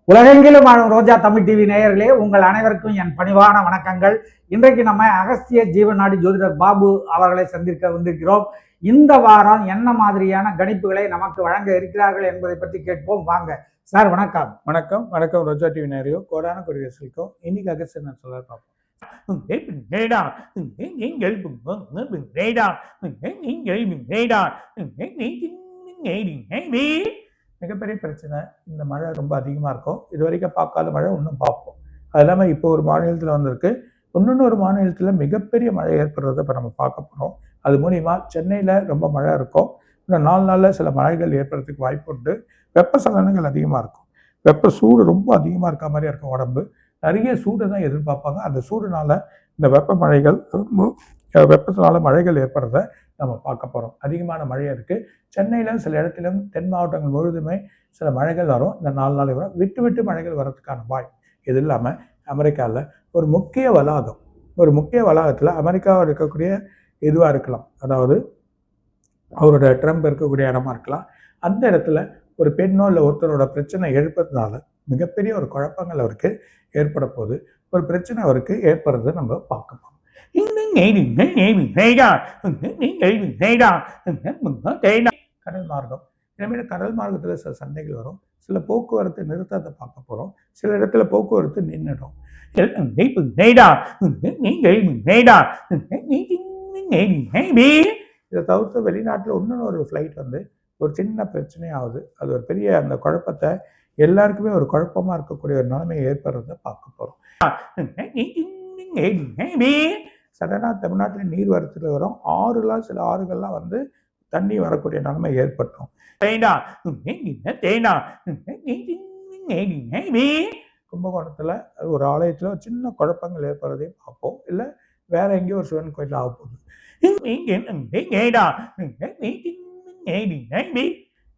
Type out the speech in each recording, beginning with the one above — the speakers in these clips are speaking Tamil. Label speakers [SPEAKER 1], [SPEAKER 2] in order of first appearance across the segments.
[SPEAKER 1] உலகெங்கிலும் வாழும் ரோஜா தமிழ் டிவி நேயர்களே, உங்கள் அனைவருக்கும் என் பணிவான வணக்கங்கள். இன்றைக்கு நம்ம அகஸ்திய ஜீவநாடி ஜோதிடர் பாபு அவர்களை சந்திக்க வந்திருக்கிறோம். இந்த வாரம் என்ன மாதிரியான கணிப்புகளை நமக்கு வழங்க இருக்கிறார்கள் என்பதை பற்றி கேட்போம். வாங்க சார். வணக்கம்.
[SPEAKER 2] வணக்கம் வணக்கம் ரோஜா டிவி நேயர்களே, கோடான கொடி ரசிகர்களுக்கும் இன்னைக்கு அகஸ்தியர் நான் சொல்ல பார்ப்போம். மிகப்பெரிய பிரச்சனை இந்த மழை ரொம்ப அதிகமாக இருக்கும். இது வரைக்கும் பார்க்காத மழை இன்னும் பார்ப்போம். அது இல்லாமல் இப்போ ஒரு மாநிலத்தில் வந்திருக்கு, இன்னொன்று மாநிலத்தில் மிகப்பெரிய மழை ஏற்படுறதை இப்போ நம்ம பார்க்க போகிறோம். அது மூலிமா சென்னையில் ரொம்ப மழை இருக்கும். இன்னும் 4 நாளில் சில மழைகள் ஏற்படுறதுக்கு வாய்ப்பு உண்டு. வெப்பசலனங்கள் அதிகமாக இருக்கும். வெப்ப சூடு ரொம்ப அதிகமாக இருக்க மாதிரி இருக்கும். உடம்பு நிறைய சூடு தான் எதிர்பார்ப்பாங்க. அந்த சூடுனால இந்த வெப்பமழைகள் வெப்பத்தினால மழைகள் ஏற்படுறத நம்ம பார்க்க போகிறோம். அதிகமான மழை இருக்குது சென்னையில். சில இடத்திலும் தென் மாவட்டங்கள் முழுவதுமே சில மழைகள் வரும். இந்த 4 நாள் வரும். விட்டு விட்டு மழைகள் வர்றதுக்கான வாய்ப்பு. இது இல்லாமல் அமெரிக்காவில் ஒரு முக்கிய வளாகத்தில் அமெரிக்காவில் இருக்கக்கூடிய இதுவாக இருக்கலாம், அதாவது அவரோட ட்ரம்ப் இருக்கக்கூடிய இடமா இருக்கலாம். அந்த இடத்துல ஒரு பெண்ணோ இல்லை ஒருத்தரோட பிரச்சனை எழுப்பதுனால மிகப்பெரிய ஒரு குழப்பங்கள் அவருக்கு ஏற்பட போகுது. ஒரு பிரச்சனை அவருக்கு ஏற்படுறதை நம்ம பார்க்க போகிறோம். கடல் மார்க்கம், இனிமேல் கடல் மார்க்கத்தில் சில சண்டைகள் வரும். சில போக்குவரத்து நிறுத்தத்தை பார்க்க போகிறோம். சில இடத்துல போக்குவரத்து நின்றுடும். இதை தவிர்த்து வெளிநாட்டில் இன்னொரு ஃப்ளைட் வந்து ஒரு சின்ன பிரச்சனையாகுது. அது ஒரு பெரிய அந்த குழப்பத்தை எல்லாருக்குமே ஒரு குழப்பமாக இருக்கக்கூடிய ஒரு நிலைமையை ஏற்படுறத பார்க்க போகிறோம். சடனாக தமிழ்நாட்டில் நீர் வரத்துல வரும். சில ஆறுகள்லாம் வந்து தண்ணி வரக்கூடிய நிலைமை ஏற்பட்டோம். கும்பகோணத்தில் ஒரு ஆலயத்தில் சின்ன குழப்பங்கள் ஏற்படுறதையும் பார்ப்போம். இல்லை வேற எங்கேயோ ஒரு சிவன் கோயில் ஆக போகுது.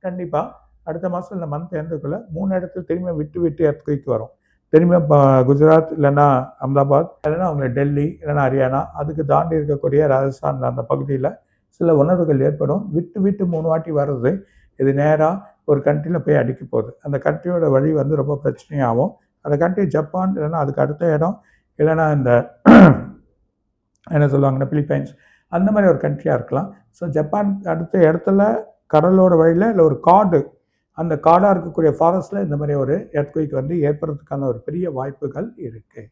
[SPEAKER 2] கண்டிப்பாக அடுத்த மாதம் இந்த மந்த் எண்டுக்குள்ளே 3 இடத்துல திரும்ப விட்டு எர்த்குயிக் வரும். திரும்ப குஜராத் இல்லைன்னா அகமதாபாத் இல்லைன்னா அவங்க டெல்லி இல்லைன்னா ஹரியானா அதுக்கு தாண்டி இருக்கக்கூடிய ராஜஸ்தான் அந்த பகுதியில் சில உணர்வுகள் ஏற்படும். விட்டு 3 வாட்டி வர்றது இது நேராக ஒரு கண்ட்ரியில் போய் அடிக்க போகுது. அந்த கண்ட்ரியோட வழி வந்து ரொம்ப பிரச்சனையாகும். அந்த கண்ட்ரி ஜப்பான் இல்லைன்னா அதுக்கு அடுத்த இடம் இல்லைன்னா இந்த என்ன சொல்லுவாங்கன்னா பிலிப்பைன்ஸ் அந்த மாதிரி ஒரு கண்ட்ரியாக இருக்கலாம். ஸோ ஜப்பான் அடுத்த இடத்துல கடலோட வழியில் இல்லை ஒரு காடு, அந்த காடாக இருக்கக்கூடிய ஃபாரஸ்ட்டில் இந்த மாதிரி ஒரு எர்த்குயிக் வந்து ஏற்படுறதுக்கான ஒரு பெரிய வாய்ப்புகள் இருக்குது.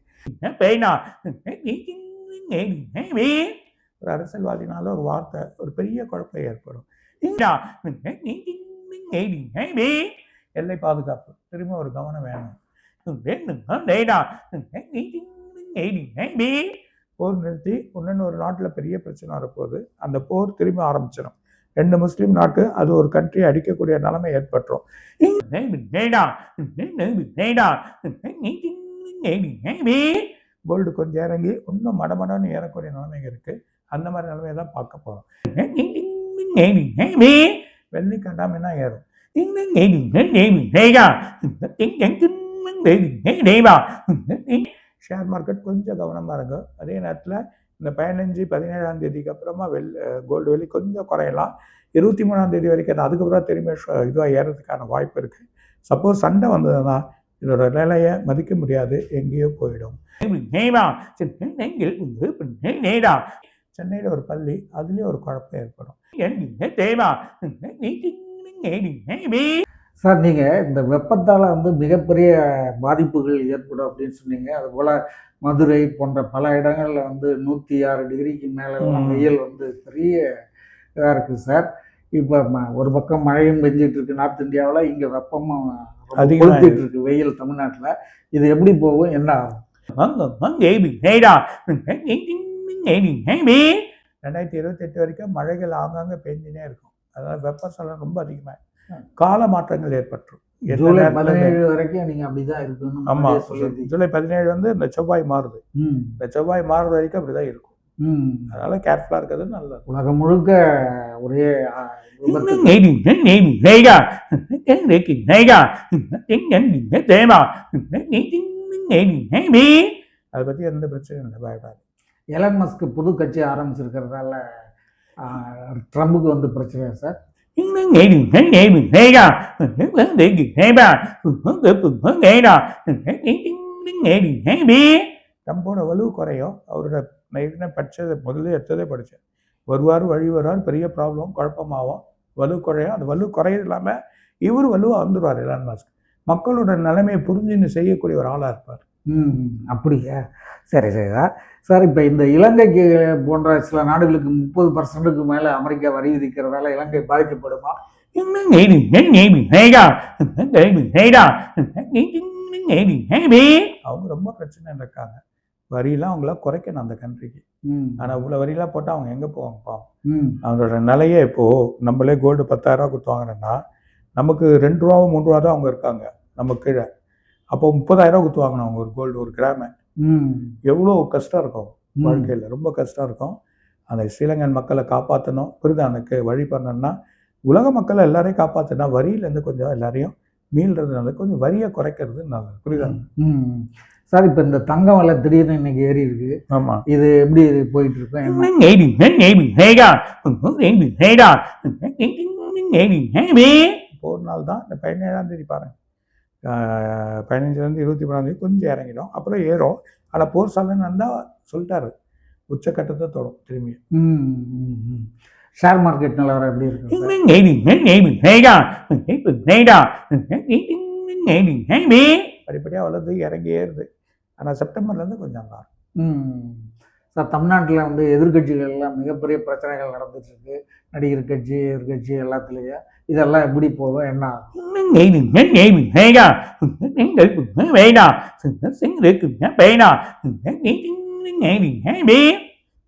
[SPEAKER 2] ஒரு அரசியல்வாதினால ஒரு வார்த்தை ஒரு பெரிய குழப்பம் ஏற்படும். எல்லை பாதுகாப்பு திரும்ப ஒரு கவனம் வேணும். போர் நிறுத்தி இன்னொரு நாட்டில் பெரிய பிரச்சனை வரப்போகுது. அந்த போர் திரும்ப ஆரம்பிச்சிடும். 2 முஸ்லீம் நாட்டு அது ஒரு கண்ட்ரியை அடிக்கக்கூடிய நிலைமை ஏற்பட்டுரும். கோல்டு கொஞ்சம் இறங்கி இன்னும் மடமடன்னு ஏறக்கூடிய நிலைமை இருக்கு. அந்த மாதிரி நிலைமையை தான் பார்க்க போறோம். வெள்ளி கண்டாமின்னா ஏறும். ஷேர் மார்க்கெட் கொஞ்சம் கவனமாக இருங்க. அதே நேரத்தில் இந்த 15-17ஆம் தேதிக்கு அப்புறமா கோல்டு வெள்ளி கொஞ்சம் குறையலாம். 23ஆம் தேதி வரைக்கும் அதுக்கப்புறம் திரும்ப இதுவாக ஏறதுக்கான வாய்ப்பு இருக்குது. சப்போஸ் சண்டை வந்ததுன்னா இதோட நிலையை மதிக்க முடியாது, எங்கேயோ போயிடும். சென்னையில் ஒரு பள்ளி, அதுலேயும் ஒரு குழப்பம் ஏற்படும்.
[SPEAKER 1] சார், நீங்கள் இந்த வெப்பத்தால் வந்து மிகப்பெரிய பாதிப்புகள் ஏற்படும் அப்படின்னு சொன்னீங்க. அதுபோல் மதுரை போன்ற பல இடங்களில் வந்து 106 டிகிரிக்கு மேலே வெயில் வந்து பெரிய இதாக இருக்குது சார். இப்போ ஒரு பக்கம் மழையும் பெஞ்சிட்டு இருக்கு நார்த் இந்தியாவில், இங்கே வெப்பமும் கொளுத்திட்டு இருக்கு வெயில் தமிழ்நாட்டில். இது எப்படி போகும், என்ன ஆகும்?
[SPEAKER 2] 2028 வரைக்கும் மழைகள் ஆங்காங்கே பெஞ்சினே இருக்கும். அதாவது வெப்பசலனம் ரொம்ப அதிகமாக கால மாற்றங்கள் ஏற்பட்டுரும்.
[SPEAKER 1] ஜூலை 17 வரைக்கும் நீங்க அப்படிதான் இருக்கணும்.
[SPEAKER 2] ஆமா, ஜூலை 17 வந்து இந்த செவ்வாய் மாறுது. இந்த செவ்வாய் மாறுற வரைக்கும் அப்படிதான் இருக்கும். அதனால கேர்ஃபுல்லா இருக்கிறது நல்லது.
[SPEAKER 1] உலகம் முழுக்க ஒரே
[SPEAKER 2] அதை பத்தி எந்த பிரச்சனையும் இல்லை, பயப்படாது.
[SPEAKER 1] எலன் மஸ்க் புது கட்சி ஆரம்பிச்சிருக்கிறதால ட்ரம்புக்கு வந்து பிரச்சனை சார்.
[SPEAKER 2] நம்மளோட வலு குறையும். அவரோட நான் படித்தது முதல்ல எடுத்ததே படித்தேன். வருவார் வழி வருவார், பெரிய ப்ராப்ளம் குழப்பமாகும், வலு குறையும். அந்த வலு குறையது இல்லாமல் இவர் வலுவாக வந்துடுவார். எலான் மஸ்க் மக்களோட நிலைமையை புரிஞ்சுன்னு செய்யக்கூடிய ஒரு ஆளாக இருப்பார்.
[SPEAKER 1] அப்படியா? சரி சரி சார். சார், இப்போ இந்த இலங்கைக்கு போன்ற சில நாடுகளுக்கு 30% மேலே அமெரிக்கா வரி விதிக்கிறதால இலங்கை பாதிக்கப்படுமா?
[SPEAKER 2] அவங்க ரொம்ப பிரச்சனை இருக்காங்க. வரியெல்லாம் அவங்கள குறைக்கணும் அந்த கண்ட்ரிக்கு. ஆனால் இவ்வளோ வரியெல்லாம் போட்டால் அவங்க எங்கே போவாங்க பாவம். அவங்களோட நிலையே இப்போது நம்மளே கோல்டு 10,000 கொடுத்து வாங்குறோன்னா நமக்கு 2 ரூபாவோ 3 ரூபா தான் அவங்க இருக்காங்க நம்ம கீழே. அப்போ 30,000 கொடுத்து வாங்கணும் அவங்க ஒரு கோல்டு, ஒரு கிராம. எவ்வளோ கஷ்டம் இருக்கும் வாழ்க்கையில், ரொம்ப கஷ்டம் இருக்கும். அந்த ஸ்ரீலங்கன் மக்களை காப்பாற்றணும், புரியுது? எனக்கு வழி பண்ணணும்னா உலக மக்களை எல்லாரையும் காப்பாற்றினா வரியிலேருந்து கொஞ்சம் எல்லாரையும் மீள்றதுனால கொஞ்சம் வரியை குறைக்கிறது நல்லது, புரியுதா?
[SPEAKER 1] சார், இப்போ இந்த தங்கம் விலை திடீர்னு இன்னைக்கு ஏறி இருக்கு.
[SPEAKER 2] ஆமாம்.
[SPEAKER 1] இது எப்படி போயிட்டு இருக்கு?
[SPEAKER 2] ஒரு நாள் தான் இந்த 17ஆம் தேதி பாருங்க, 15லேருந்து 23ஆம் தேதி கொஞ்சம் இறங்கிடும், அப்புறம் ஏறும். ஆனால் போர் சலன் வந்தால் சொல்லிட்டாரு உச்சக்கட்டத்தை தொடும் திரும்பி.
[SPEAKER 1] ஷேர் மார்க்கெட் நிலவரம் எப்படி இருக்கு?
[SPEAKER 2] படிப்படியாக வளர்ந்து இறங்கி ஏறுது. ஆனால் செப்டம்பர்லேருந்து கொஞ்சம் நல்லா இருக்கும்.
[SPEAKER 1] சார், தமிழ்நாட்டில் வந்து எதிர்கட்சிகள் எல்லாம் மிகப்பெரிய பிரச்சனைகள் நடந்துட்டு இருக்கு. நடிகர் கட்சி, எதிர்கட்சி எல்லாத்துலேயே இதெல்லாம் எப்படி போகும், என்ன ஆகும்?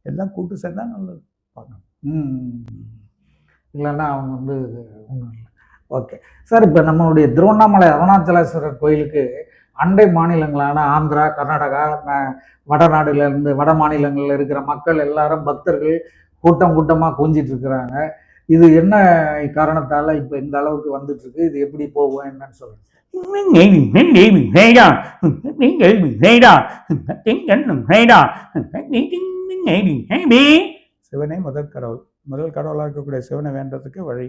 [SPEAKER 2] எல்லாம் கூட்டு சேர்ந்தா நல்லது பார்க்கணும்.
[SPEAKER 1] இல்லைன்னா அவங்க வந்து ஒன்றும் இல்லை. ஓகே சார், இப்போ நம்மளுடைய திருவண்ணாமலை அருணாச்சலேஸ்வரர் கோயிலுக்கு அண்டை மாநிலங்களான ஆந்திரா, கர்நாடகா, வடநாடுலேருந்து வட மாநிலங்களில் இருக்கிற மக்கள் எல்லாரும் பக்தர்கள் கூட்டம் கூட்டமாக குவிஞ்சிட்டு இருக்கிறாங்க. இது என்ன காரணத்தால் இப்போ இந்த அளவுக்கு வந்துட்டு இருக்கு? இது எப்படி போகும், என்னன்னு சொல்லுங்க.
[SPEAKER 2] சிவனே முதல் கடவுள். முதல் கடவுளாக இருக்கக்கூடிய சிவனை வேண்டதுக்கு வழி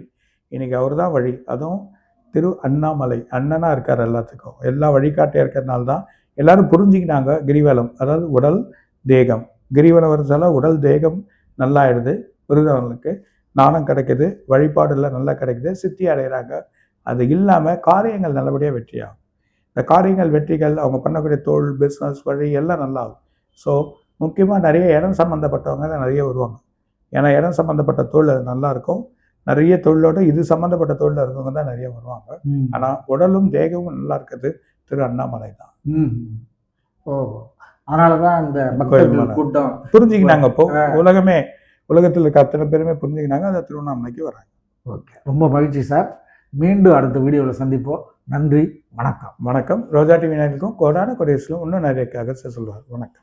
[SPEAKER 2] இன்னைக்கு அவர் தான் வழி. அதுவும் திரு அண்ணாமலை அண்ணனா இருக்கார் எல்லாத்துக்கும், எல்லா வழிகாட்டியாக இருக்கிறதுனால தான் எல்லாரும் புரிஞ்சுக்கினாங்க. கிரிவலம் அதாவது உடல் தேகம், கிரிவலம் வரதால உடல் தேகம் நல்லா ஆயிடுது, விருதவர்களுக்கு நாணம் கிடைக்குது, வழிபாடுல நல்லா கிடைக்குது, சித்தி அடைகிறாங்க. அது இல்லாமல் காரியங்கள் நல்லபடியாக வெற்றியாகும். இந்த காரியங்கள் வெற்றிகள் அவங்க பண்ணக்கூடிய தொழில், பிஸ்னஸ், வழி எல்லாம் நல்லா ஆகும். ஸோ முக்கியமாக நிறைய இடம் சம்மந்தப்பட்டவங்க நிறைய வருவாங்க. ஏன்னா இடம் சம்மந்தப்பட்ட தொழில் அது நல்லா இருக்கும். நிறைய தொழிலோட இது சம்மந்தப்பட்ட தொழில் இருக்கவங்க தான் நிறைய வருவாங்க. ஆனால் உடலும் தேகமும் நல்லா இருக்குது திரு அண்ணாமலை தான்.
[SPEAKER 1] அதனால தான் இந்த மக்கள் கூட்டம்
[SPEAKER 2] புரிஞ்சுக்கினாங்க. இப்போ உலகத்தில் இருக்க அத்தனை பேருமே புரிஞ்சுக்கினாங்க, அதை திருவண்ணாமலைக்கு வராங்க.
[SPEAKER 1] ஓகே, ரொம்ப மகிழ்ச்சி சார். மீண்டும் அடுத்த வீடியோவில் சந்திப்போம். நன்றி, வணக்கம்.
[SPEAKER 2] வணக்கம். ரோஜா டிவி நேயர்களுக்கும் கோடான கொடியர்ஸ்லும் இன்னும் நிறைய சொல்லுவார். வணக்கம்.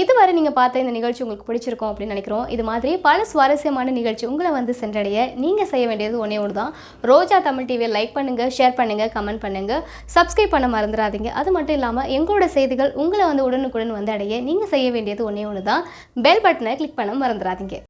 [SPEAKER 3] இதுவரை நீங்கள் பார்த்த இந்த நிகழ்ச்சி உங்களுக்கு பிடிச்சிருக்கும் அப்படின்னு நினைக்கிறோம். இது மாதிரி பல சுவாரஸ்யமான நிகழ்ச்சி உங்களை வந்து சென்றடைய நீங்கள் செய்ய வேண்டியது ஒன்றே ஒன்று தான். ரோஜா தமிழ் டிவியை லைக் பண்ணுங்கள், ஷேர் பண்ணுங்கள், கமெண்ட் பண்ணுங்கள், சப்ஸ்கிரைப் பண்ண மறந்துடாதீங்க. அது மட்டும் இல்லாமல் எங்களோட செய்திகள் உங்களை வந்து உடனுக்குடன் வந்து அடைய நீங்கள் செய்ய வேண்டியது ஒன்றே ஒன்று தான். பெல் பட்டனை கிளிக் பண்ண மறந்துடாதீங்க.